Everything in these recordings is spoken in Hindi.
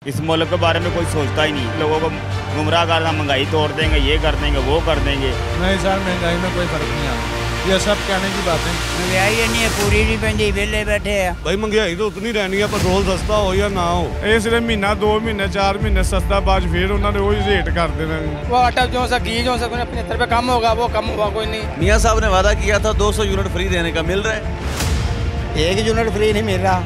इस मुल्क के बारे में कोई सोचता ही नहीं। लोगों को गुमराह करना, महंगाई तोड़ देंगे, ये कर देंगे, वो कर देंगे। नहीं सर, महंगाई में कोई फर्क नहीं आता, ये सब कहने की बातें। महंगाई नहीं है, पूरी नहीं पैंदी, वेले बैठे हैं। भाई महंगाई तो उतनी रहनी है, पेट्रोल सस्ता हो या ना हो। ये सिर्फ महीना 2 महीने 4 महीने सस्ता, बाद फिर उन्होंने वही रेट कर देना। वो आटा जो सा घी जो सा 75 रुपये कम होगा, वो कम हुआ कोई नहीं। मियाँ साहब ने वादा किया था 200 यूनिट फ्री देने का, मिल रहा है? 1 यूनिट फ्री नहीं मिल रहा,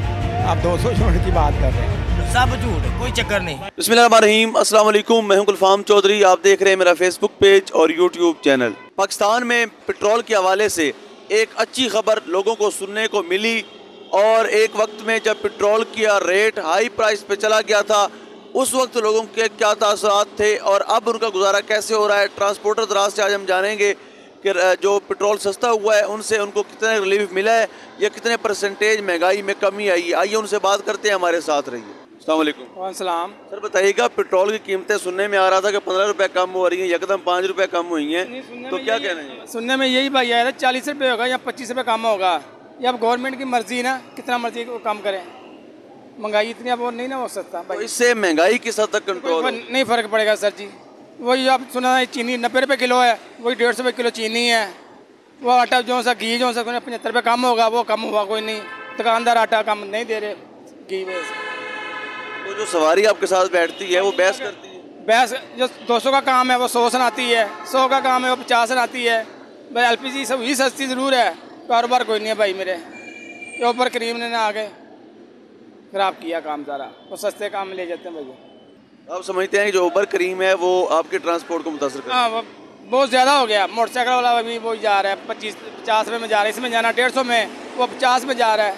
आप 200 यूनिट की बात कर रहे हैं। सब झूठ, कोई चक्कर नहीं। बिस्मिल्लाहिर्रहमानिर्रहीम, अस्सलाम वालेकुम, मैं हूं गुलफाम चौधरी। आप देख रहे हैं मेरा फेसबुक पेज और यूट्यूब चैनल। पाकिस्तान में पेट्रोल के हवाले से एक अच्छी खबर लोगों को सुनने को मिली, और एक वक्त में जब पेट्रोल का रेट हाई प्राइस पे चला गया था, उस वक्त लोगों के क्या तासुरात थे और अब उनका गुजारा कैसे हो रहा है। ट्रांसपोर्टर दराज से आज हम जानेंगे कि जो पेट्रोल सस्ता हुआ है उनसे उनको कितने रिलीफ मिला है या कितने परसेंटेज महंगाई में कमी आई है। आइए उनसे बात करते हैं, हमारे साथ रहिए। अस्सलाम वालेकुम। सलाम। सर बताइएगा, पेट्रोल की कीमतें सुनने में आ रहा था कि 15 रुपये कम हो रही हैं, एकदम 5 रुपये कम हुई हैं, तो क्या कहना है? सुनने में यही भाई आया था 40 रुपये होगा या 25 रुपये कम होगा। ये अब गवर्नमेंट की मर्जी ना, कितना मर्जी वो कम करें। महंगाई इतनी अब और नहीं ना हो सकता भाई। तो इससे महंगाई किस हद तक कंट्रोल नहीं फ़र्क पड़ेगा सर जी। वही आप सुना है, चीनी 90 रुपये किलो है, वही 150 रुपये किलो चीनी है। वो आटा जो सा घी जो सा 75 रुपये कम होगा, वो कम हुआ कोई नहीं। दुकानदार आटा कम नहीं दे रहे घी वजह से। तो जो सवारी आपके साथ बैठती है वो बहस करती है? बहस जो 200 का काम है वो 100 सुनाती है, 100 का काम है वो 50 सुनाती है। भाई LPG सब ही सस्ती ज़रूर है, कारोबार कोई नहीं है भाई मेरे। ये ऊपर क्रीम ने ना आगे खराब किया काम सारा, वो सस्ते काम में ले जाते हैं भैया। आप समझते हैं कि जो उबर करीम है वो आपके ट्रांसपोर्ट को मुतासर कर? हाँ, वो बहुत ज़्यादा हो गया। मोटरसाइकिल वाला अभी वो जा रहा है 50 रुपये में जा रहा है, इसमें जाना 150 में, वो 50 में जा रहा है।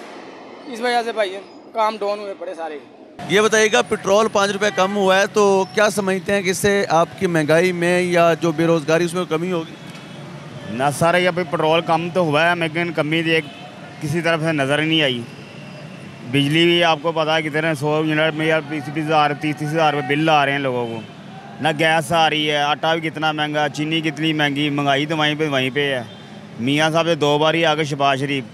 इस वजह से भाई काम डाउन हुए पड़े सारे। ये बताइएगा, पेट्रोल 5 रुपये कम हुआ है तो क्या समझते हैं कि इससे आपकी महंगाई में या जो बेरोज़गारी उसमें कमी होगी? ना सारा ये भाई पेट्रोल कम तो हुआ है, लेकिन कमी किसी तरफ से नज़र नहीं आई। बिजली भी आपको पता है कितने 100 यूनिट में या 20-20 हज़ार 30-30 हज़ार रुपये बिल आ रहे हैं लोगों को। ना गैस आ रही है, आटा भी कितना महंगा, चीनी कितनी महंगी, महंगाई तो वहीं पे है। मियाँ साहब से 2 बार ही आगे शबाज शरीफ,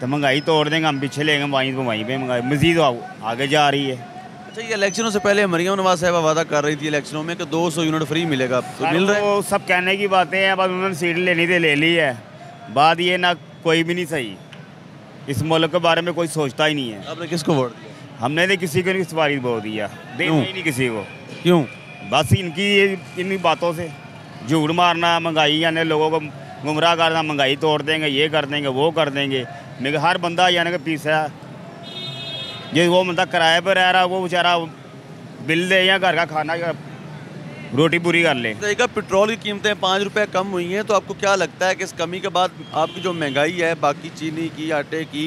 तो महंगाई तोड़ देंगे, हम पीछे लेंगे, वहीं पे महंगाई मज़ीद आगे जा रही है। अच्छा, ये इलेक्शनों से पहले मरियम नवाज साहिबा वादा कर रही थी इलेक्शनों में कि 200 यूनिट फ्री मिलेगा, तो मिल रहा है? वो सब कहने की बातें हैं, बस उन्होंने सीट लेनी थी, ले ली है। बात ये ना कोई भी नहीं सही, इस मुल्क के बारे में कोई सोचता ही नहीं है। आपने किसको वोट दिया? हमने तो किसी को नहीं सवारी वोट दिया, देना ही नहीं किसी को। क्यों? बस इन बातों से झूठ मारना, महंगाई यानी लोगों को गुमराह करना, महंगाई तोड़ देंगे, ये कर देंगे, वो कर देंगे। मेरे हर बंदा यानी कि पीसा, ये वो बंदा किराए पर रह रहा, वो बेचारा बिल दे या घर का खाना या रोटी पूरी कर ले। देखा, पेट्रोल की कीमतें 5 रुपये कम हुई हैं, तो आपको क्या लगता है कि इस कमी के बाद आपकी जो महंगाई है, बाकी चीनी की, आटे की,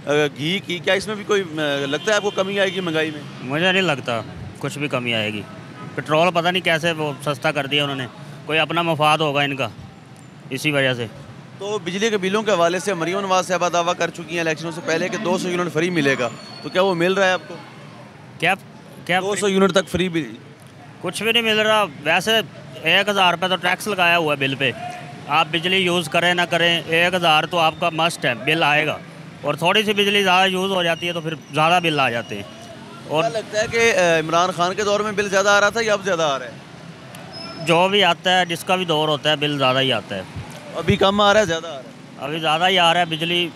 घी की, क्या इसमें भी कोई लगता है आपको कमी आएगी महंगाई में? मुझे नहीं लगता कुछ भी कमी आएगी। पेट्रोल पता नहीं कैसे वो सस्ता कर दिया उन्होंने, कोई अपना मफाद होगा इनका, इसी वजह से। तो बिजली के बिलों के हवाले से मरियम नवाज साहिबा दावा कर चुकी हैं इलेक्शनों से पहले कि 200 यूनिट फ्री मिलेगा, तो क्या वो मिल रहा है आपको? क्या 200 यूनिट तक फ्री भी? कुछ भी नहीं मिल रहा। वैसे 1000 रुपये तो टैक्स लगाया हुआ है बिल पे, आप बिजली यूज़ करें ना करें 1000 तो आपका मस्ट है, बिल आएगा। और थोड़ी सी बिजली ज़्यादा यूज़ हो जाती है तो फिर ज़्यादा बिल आ जाते हैं। और क्या लगता है कि इमरान खान के दौर में बिल ज़्यादा आ रहा था या अब ज़्यादा आ रहा है? जो भी आता है, जिसका भी दौर होता है, बिल ज़्यादा ही आता है। अभी कम आ रहा है, ज़्यादा आ रहा है? अभी ज़्यादा ही आ रहा है। बिजली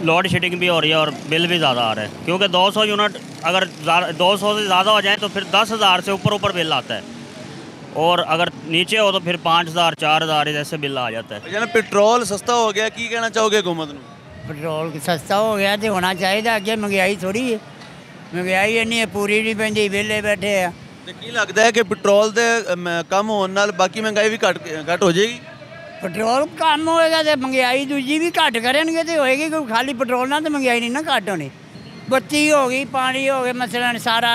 लोड शेडिंग भी हो रही है और बिल भी ज़्यादा आ रहा है, क्योंकि 200 यूनिट अगर 200 से ज़्यादा हो जाए तो फिर 10,000 से ऊपर बिल आता है, और अगर नीचे हो तो फिर 5,000 4,000 जैसे बिल आ जाता है। यानी पेट्रोल सस्ता हो गया, की कहना चाहोगे हुकूमत ने? पेट्रोल सस्ता हो गया तो होना चाहिए, अगे महंगाई थोड़ी है। महंगाई नहीं है, पूरी नहीं पैंदी, वेले बैठे हैं। की लगता है कि पेट्रोल के कम होने नाल बाकी महंगाई भी घट हो जाएगी? पेट्रोल कम होएगा तो महंगाई दूजी भी घट करेंगे तो होएगी, क्योंकि खाली पेट्रोल ना तो महंगाई नहीं ना घट होनी। बत्ती हो गई, पानी हो गया, मसलन सारा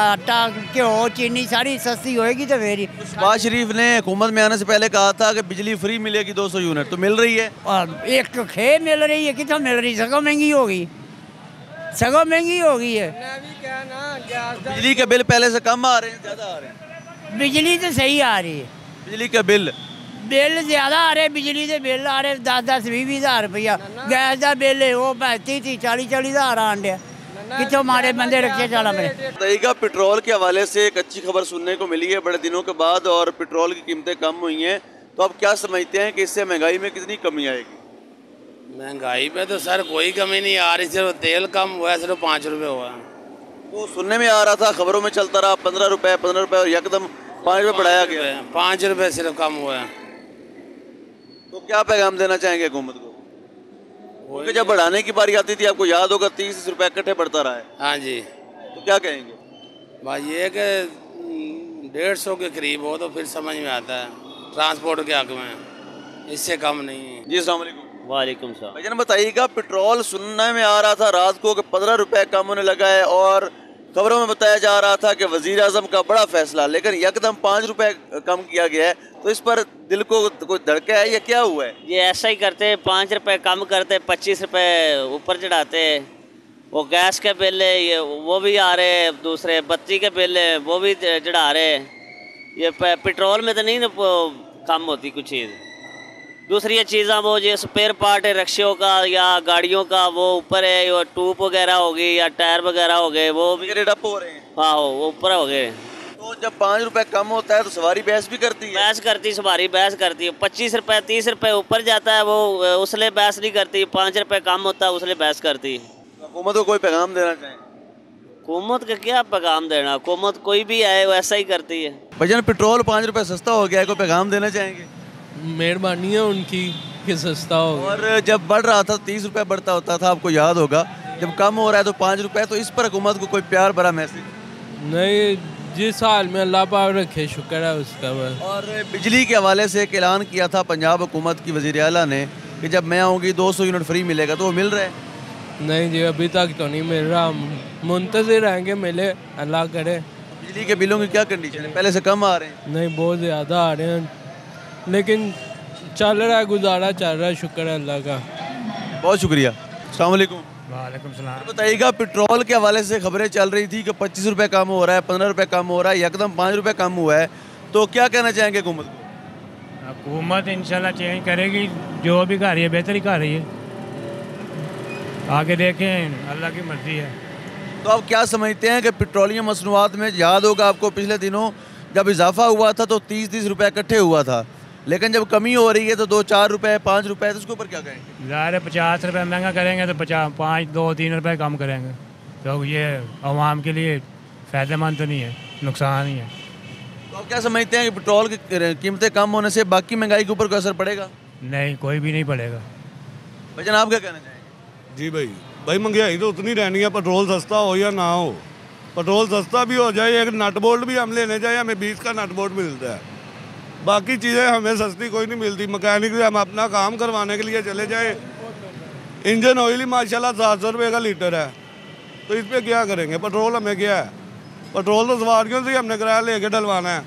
आटा, घ्यो, चीनी सारी सस्ती होएगी तो फिर ही। शहबाज शरीफ ने हुकूमत में आने से पहले कहा था कि बिजली फ्री मिलेगी 200 यूनिट, तो मिल रही है? और एक खे मिल रही है, कितना मिल रही, सगों महंगी होगी, सगों महंगी हो गई है। बिजली के बिल पहले से कम आ रहे हैं, ज़्यादा आ रहे हैं? बिजली तो सही आ रही है। बिजली का बिल ज़्यादा आ रहे, बिजली के बिल आ रहे 10-10 20-20 हज़ार रुपया। गैस का बिल है वो 30-40 हज़ार आन दिया। कितों मारे बंदे रखे चला मेरे। बताइएगा, पेट्रोल के हवाले से एक अच्छी खबर सुनने को मिली है बड़े दिनों के बाद, और पेट्रोल की कीमतें कम हुई हैं, तो आप क्या समझते हैं कि इससे महंगाई में कितनी कमी आएगी? महंगाई पे तो सर कोई कमी नहीं आ रही, सिर्फ तेल कम हुआ है, सिर्फ 5 रुपये हुआ है। वो सुनने में आ रहा था, खबरों में चलता रहा 15 रुपये और यकदम 5 रुपये बढ़ाया गया। 5 रुपये सिर्फ कम हुआ है। तो क्या पैगाम देना चाहेंगे हुकूमत को? क्योंकि जब बढ़ाने की बारी आती थी, आपको याद होगा 30 रुपये इकट्ठे बढ़ता रहा है। हाँ जी। तो क्या कहेंगे? बस ये कि 150 के करीब हो तो फिर समझ में आता है, ट्रांसपोर्ट के हक में, इससे कम नहीं है। जी अस्सलाम वालेकुम। वालेकुम सलाम। भाईजान बताइएगा, पेट्रोल सुनने में आ रहा था रात को कि 15 रुपये कम होने लगा है, और खबरों में बताया जा रहा था कि वजीर आजम का बड़ा फैसला, लेकिन यकदम 5 रुपये कम किया गया है, तो इस पर दिल को कोई धड़का है या क्या हुआ है? ये ऐसा ही करते, 5 रुपये कम करते, 25 रुपये ऊपर चढ़ाते। वो गैस के बिल है ये वो भी आ रहे, दूसरे बत्ती के बिल है वो भी चढ़ा रहे। ये पेट्रोल में तो नहीं ना कम होती कुछ चीज़। दूसरी चीज़ें वो जो स्पेयर पार्ट है रिक्शों का या गाड़ियों का, वो ऊपर है, वो ट्यूब वगैरह हो गई या टायर वगैरह हो गए, वो भी रेट अप हो रहे हैं। हाँ वो ऊपर हो गए। तो जब 5 रुपये कम होता है तो सवारी बहस भी करती है। बहस करती, सवारी बहस करती है। 25 रुपये 30 रुपये ऊपर जाता है, वो उसने बहस नहीं करती। 5 रुपये कम होता है, उसने बहस करती। हुकूमत को कोई पैगाम देना चाहें? हुकूमत का क्या पैगाम देना, हुकूमत कोई भी आए वो ऐसा ही करती है। भाईजान पेट्रोल 5 रुपये सस्ता हो गया है, कोई पैगाम देना चाहेंगे? मेहरबानी है उनकी कि सस्ता हो। और जब बढ़ रहा था 30 रुपये बढ़ता होता था, आपको याद होगा, जब कम हो रहा है तो 5 रुपये, तो इस पर हुकूमत को कोई प्यार भरा मैसेज? नहीं, जिस हाल में अल्लाह पाक रखे शुक्र है उसका बस। और बिजली के हवाले से एक ऐलान किया था पंजाब हुकूमत की वज़ीर आला ने कि जब मैं आऊँगी 200 यूनिट फ्री मिलेगा, तो वो मिल रहा है? नहीं जी, अभी तक तो नहीं मिल रहा, मुंतज़िर रहेंगे मिले, अल्लाह करे। बिजली के बिलों की क्या कंडीशन है? पहले से कम आ रहे हैं? नहीं, बहुत ज़्यादा आ रहे हैं, लेकिन चल रहा है, गुजारा चल रहा है, शुक्र है अल्लाह का। बहुत शुक्रिया। अस्सलाम वालेकुम। वालेकुम सलाम। बताइएगा, पेट्रोल के हवाले से खबरें चल रही थी कि 25 रुपये कम हो रहा है, 15 रुपये कम हो रहा है, यकदम 5 रुपये कम हुआ है, तो क्या कहना चाहेंगे हुकूमत को? हुकूमत इंशाल्लाह चेंज करेगी, जो भी कर रही है बेहतर ही कर रही है, आगे देखें, अल्लाह की मर्जी है। तो आप क्या समझते हैं कि पेट्रोलियम मसनूआत में, याद होगा आपको पिछले दिनों जब इजाफा हुआ था तो 30-30 रुपये इकट्ठे हुआ था, लेकिन जब कमी हो रही है तो 2-4 रुपये 5 रुपये, तो उसके ऊपर क्या कहेंगे? ज़ाहिर है 50 रुपये महंगा करेंगे तो 5-2-3 रुपये कम करेंगे, तो ये आवाम के लिए फ़ायदेमंद तो नहीं है, नुकसान ही है। तो आप क्या समझते हैं कि पेट्रोल की कीमतें कम होने से बाकी महंगाई के ऊपर कोई असर पड़ेगा? नहीं, कोई भी नहीं पड़ेगा। भाईजान आप क्या कहना चाहेंगे? जी भाई महंगाई तो उतनी रहनी है, पेट्रोल सस्ता हो या ना हो। पेट्रोल सस्ता भी हो जाए, एक नट बोल्ट भी हम लेने जाए, हमें 20 का नट बोल्ट मिलता है, बाकी चीज़ें हमें सस्ती कोई नहीं मिलती। मैकेनिक से हम अपना काम करवाने के लिए चले जाए, इंजन ऑयल ही माशाल्लाह 700 रुपये का लीटर है, तो इस पर क्या करेंगे? पेट्रोल हमें क्या है? पेट्रोल तो सवारियों से ही हमने किराया लेके डलवाना है,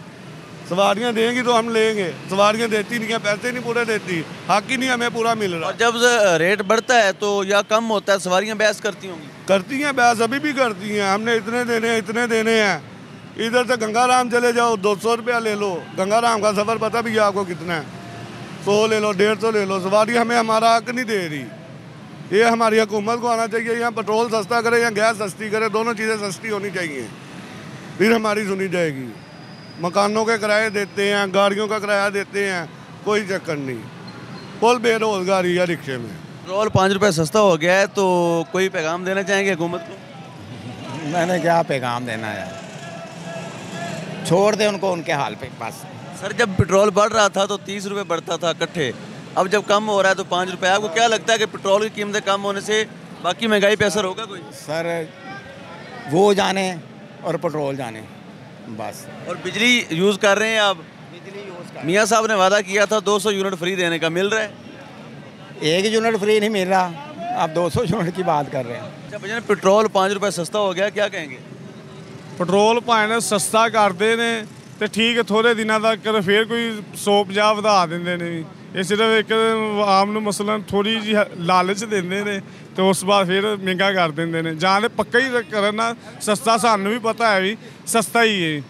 सवारियाँ देंगी तो हम लेंगे, सवारियाँ देती नहीं है, पैसे नहीं पूरे देती, हक ही नहीं हमें पूरा मिल रहा। और जब रेट बढ़ता है तो या कम होता है, सवारियाँ बहस करती होंगी? करती हैं बहस, अभी भी करती हैं, हमने इतने देने हैं। इधर से गंगाराम चले जाओ, 200 रुपया ले लो, गंगाराम का सफ़र पता भी आपको कितना है, 100 ले लो, 150 ले लो, सवारी हमें हमारा हक नहीं दे रही। ये हमारी हुकूमत को आना चाहिए, यहाँ पेट्रोल सस्ता करे या गैस सस्ती करे, दोनों चीज़ें सस्ती होनी चाहिए, फिर हमारी सुनी जाएगी। मकानों के किराए देते हैं, गाड़ियों का किराया देते हैं, कोई चक्कर नहीं, फुल बेरोजगारी है रिक्शे में। पेट्रोल 5 रुपये सस्ता हो गया है, तो कोई पैगाम देना चाहेंगे हुकूमत को? मैंने क्या पैगाम देना है, छोड़ दे उनको उनके हाल पे बस। सर जब पेट्रोल बढ़ रहा था तो 30 रुपये बढ़ता था इकट्ठे, अब जब कम हो रहा है तो 5 रुपये, आपको क्या लगता है कि पेट्रोल की कीमतें कम होने से बाकी महंगाई पे असर होगा कोई? सर वो जाने और पेट्रोल जाने बस। और बिजली यूज़ कर रहे हैं आप? बिजली यूज़ कर, मियाँ साहब ने वादा किया था 200 यूनिट फ्री देने का, मिल रहा है? 1 यूनिट फ्री नहीं मिल रहा, आप 200 यूनिट की बात कर रहे हैं। अच्छा भैया, पेट्रोल 5 रुपये सस्ता हो गया, क्या कहेंगे? पेट्रोल भावें सस्ता करते ने तो ठीक है, थोड़े दिनों तक फिर कोई 150 ਵਧਾ ਦਿੰਦੇ ਨੇ। ਇਹ ਸਿਰਫ ਇੱਕ ਆਮ ਨੂੰ ਮਸਲਨ ਥੋੜੀ ਜੀ ਲਾਲਚ ਦਿੰਦੇ ਨੇ ਤੇ ਉਸ ਬਾਅਦ ਫਿਰ ਮਹਿੰਗਾ ਕਰ ਦਿੰਦੇ ਨੇ, ਜਾਂ ਤੇ ਪੱਕਾ ਹੀ ਕਰਨਾ ਸਸਤਾ। ਸਾਨੂੰ ਵੀ ਪਤਾ ਹੈ ਵੀ ਸਸਤਾ ਹੀ ਹੈ,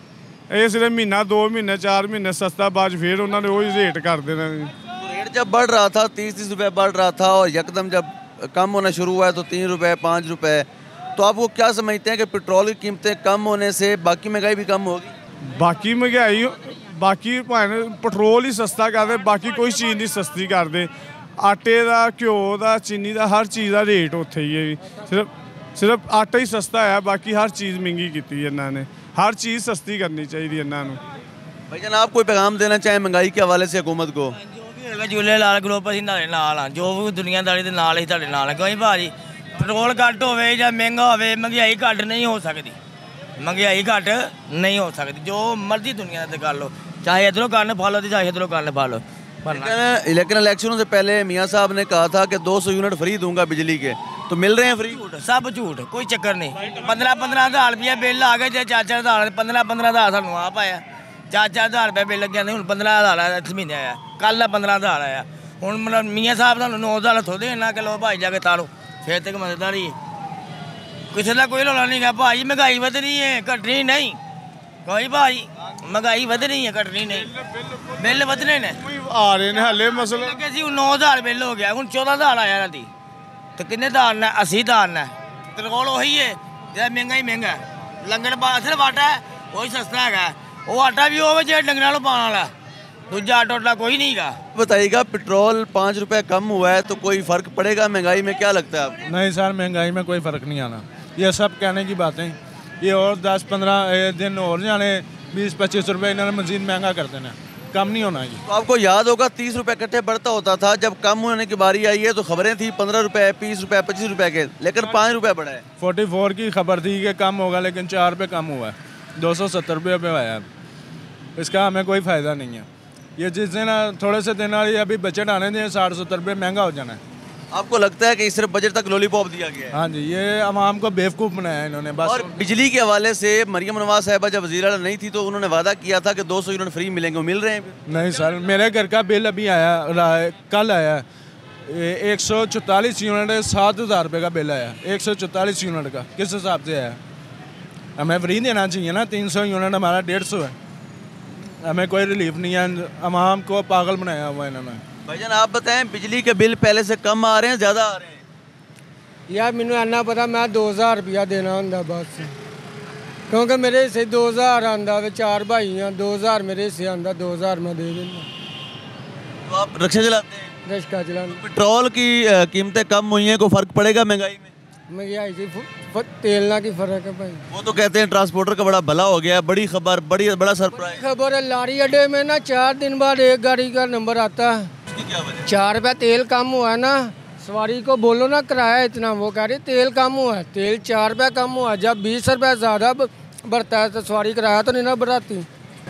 ਇਹ ਸਿਰਫ ਮਹੀਨਾ 2 ਮਹੀਨੇ 4 ਮਹੀਨੇ ਸਸਤਾ, ਬਾਅਦ ਫਿਰ ਉਹਨਾਂ ਨੇ ਉਹੀ ਰੇਟ ਕਰ ਦੇਣਾ। रेट जब बढ़ रहा था 30-30 रुपये बढ़ रहा था, और यकदम जब कम होना शुरू हुआ है तो 3 रुपये 5 रुपये, तो आपको क्या समझते हैं कि पेट्रोल की कीमतें कम होने से बाकी महंगाई भी कम होगी? बाकी महंगाई बाकी भावें पेट्रोल ही सस्ता कर दे, बाकी कोई चीज़ नहीं सस्ती कर दे। आटे का, घ्यो का, चीनी का, हर चीज़ का रेट उत्थे ही है। सिर्फ आटा ही सस्ता है, बाकी हर चीज़ महंगी की इन्होंने। हर चीज़ सस्ती करनी चाहिए इन्होंने। भाईजान आप कोई पैगाम देना चाहें महंगाई के हवाले से हुकूमत को? झूले लाल ग्लोब असीं नाल आ, जो भी दुनियादारी दे नाल ही तुहाडे नाल है। क्यों भाजी पेट्रोल घट होवे या महंगा होवे, महंगाई घट नहीं हो सकती। महंगाई घट नहीं हो सकती, जो मर्जी दुनिया ते कर लो, चाहे इधरों करने फा लो चाहे इधरों करने फा लो। लेकिन इलेक्शनों से पहले मियाँ साहब ने कहा था कि 200 यूनिट फ्री दूंगा बिजली के, तो मिल रहे हैं फ्री? सब झूठ, कोई चक्कर नहीं। 15-15 हज़ार रुपया बिल आ गए, 4-4 हज़ार, 15-15 हज़ार सानू आप आया, 4-4 हज़ार रुपया बिल लग गया। हूँ 15 हज़ार इस महीने आया, कल 15 हज़ार आया। हूँ मतलब मियाँ साहब सानू 9 हज़ार थोड़े देना कि लो भाई जाके तारो, फिर तक मदददारी किसी का कोई रौला नहीं है। भाई महंगाई बदनी है, घटनी नहीं। कोई भाई महंगाई बदनी है, घटनी नहीं। बिल बदने ने आ रहे हैं हाले मसला। 9 हज़ार बिल हो गया, हूँ 14 हज़ार आया राती, तो किन्ने धारना? 80 धारना। तेरे कोल वही है जो महंगा ही महंगा है। लंगर सिर्फ आटा है, वही सस्ता है। वो आटा भी हो जो डंगर को पाने वाला, दूजा आटा उटा कोई नहीं का। बताइएगा, पेट्रोल 5 रुपये कम हुआ है तो कोई फ़र्क पड़ेगा महंगाई में? क्या लगता है आपको? नहीं सर, महंगाई में कोई फ़र्क नहीं आना। ये सब कहने की बातें, ये और 10-15 दिन और जाने 20-25 रुपये इन्होंने मजीद महंगा कर देना, कम नहीं होना। ये तो आपको याद होगा 30 रुपये इकट्ठे बढ़ता होता था, जब कम होने की बारी आई है तो खबरें थी 15 रुपये, 20 रुपये, 25 रुपये के, लेकिन 5 रुपये बढ़ा है। 44 की खबर थी कि कम होगा, लेकिन 4 रुपये कम हुआ है, 270 रुपये पे आया। इसका हमें कोई फ़ायदा नहीं है। ये जिस दिन थोड़े से दिन अभी बजट आने दें 60-70 रुपये महंगा हो जाना है। आपको लगता है कि सिर्फ बजट तक लॉलीपॉप दिया गया है? हाँ जी, ये आवाम को बेवकूफ़ बनाया इन्होंने बस। और बिजली के हवाले से मरियम नवाज साहिबा जब वज़ीर आला नहीं थी तो उन्होंने वादा किया था कि 200 यूनिट फ्री मिलेंगे, मिल रहे हैं? नहीं सर, मेरे घर का बिल अभी आया, कल आया 144 यूनिट 7,000 रुपये का बिल आया। 144 यूनिट का किस हिसाब से आया? हमें फ्री देना चाहिए ना। 300 यूनिट हमारा 150 है, हमें कोई रिलीफ नहीं है। आवाम को पागल बनाया हुआ है इन्होंने। भाईजान आप बताएं, बिजली के बिल पहले से कम आ रहे हैं, ज़्यादा आ रहे हैं? यार मैनू इन्ना पता, मैं 2,000 रुपया देना होंगे बस, क्योंकि मेरे हिस्से 2,000 आंदा, 4 भाई हैं, 2,000 मेरे हिस्से आंदा, 2,000 मैं दे देना। तो आप रिक्शा चलाते हैं? रिक्शा चलाना। पेट्रोल की कीमतें कम हुई हैं, कोई फ़र्क पड़ेगा महंगाई में? महंगाई से तेल ना की फ़र्क है भाई। वो तो कहते हैं ट्रांसपोर्टर का बड़ा भला हो गया, बड़ी खबर, बड़ा सरप्राइज खबर है। लारी अड्डे में ना 4 दिन बाद एक गाड़ी का नंबर आता है। 4 रुपया तेल कम हुआ है ना, सवारी को बोलो ना किराया इतना, वो कह रही तेल कम हुआ है, तेल 4 रुपया कम हुआ है। जब 20 रुपया ज़्यादा बढ़ता है तो सवारी किराया तो नहीं ना बढ़ाती।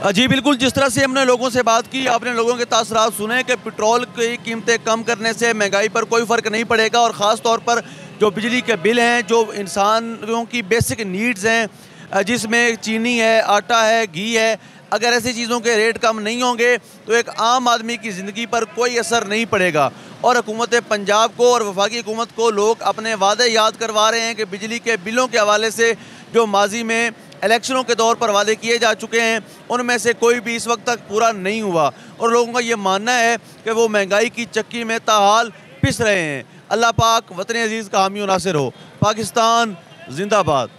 जी बिल्कुल, जिस तरह से हमने लोगों से बात की, आपने लोगों के तासरात सुने कि पेट्रोल की कीमतें कम करने से महंगाई पर कोई फ़र्क नहीं पड़ेगा, और ख़ास तौर पर जो बिजली के बिल हैं, जो इंसानों की बेसिक नीड्स हैं, जिसमें चीनी है, आटा है, घी है, अगर ऐसी चीज़ों के रेट कम नहीं होंगे तो एक आम आदमी की ज़िंदगी पर कोई असर नहीं पड़ेगा। और हुकूमत पंजाब को और वफाकी हुकूमत को लोग अपने वादे याद करवा रहे हैं कि बिजली के बिलों के हवाले से जो माजी में इलेक्शनों के दौर पर वादे किए जा चुके हैं, उनमें से कोई भी इस वक्त तक पूरा नहीं हुआ, और लोगों का ये मानना है कि वो महंगाई की चक्की में ताहाल पिस रहे हैं। अल्लाह पाक वतन अजीज़ का हामी और नासिर हो। पाकिस्तान जिंदाबाद।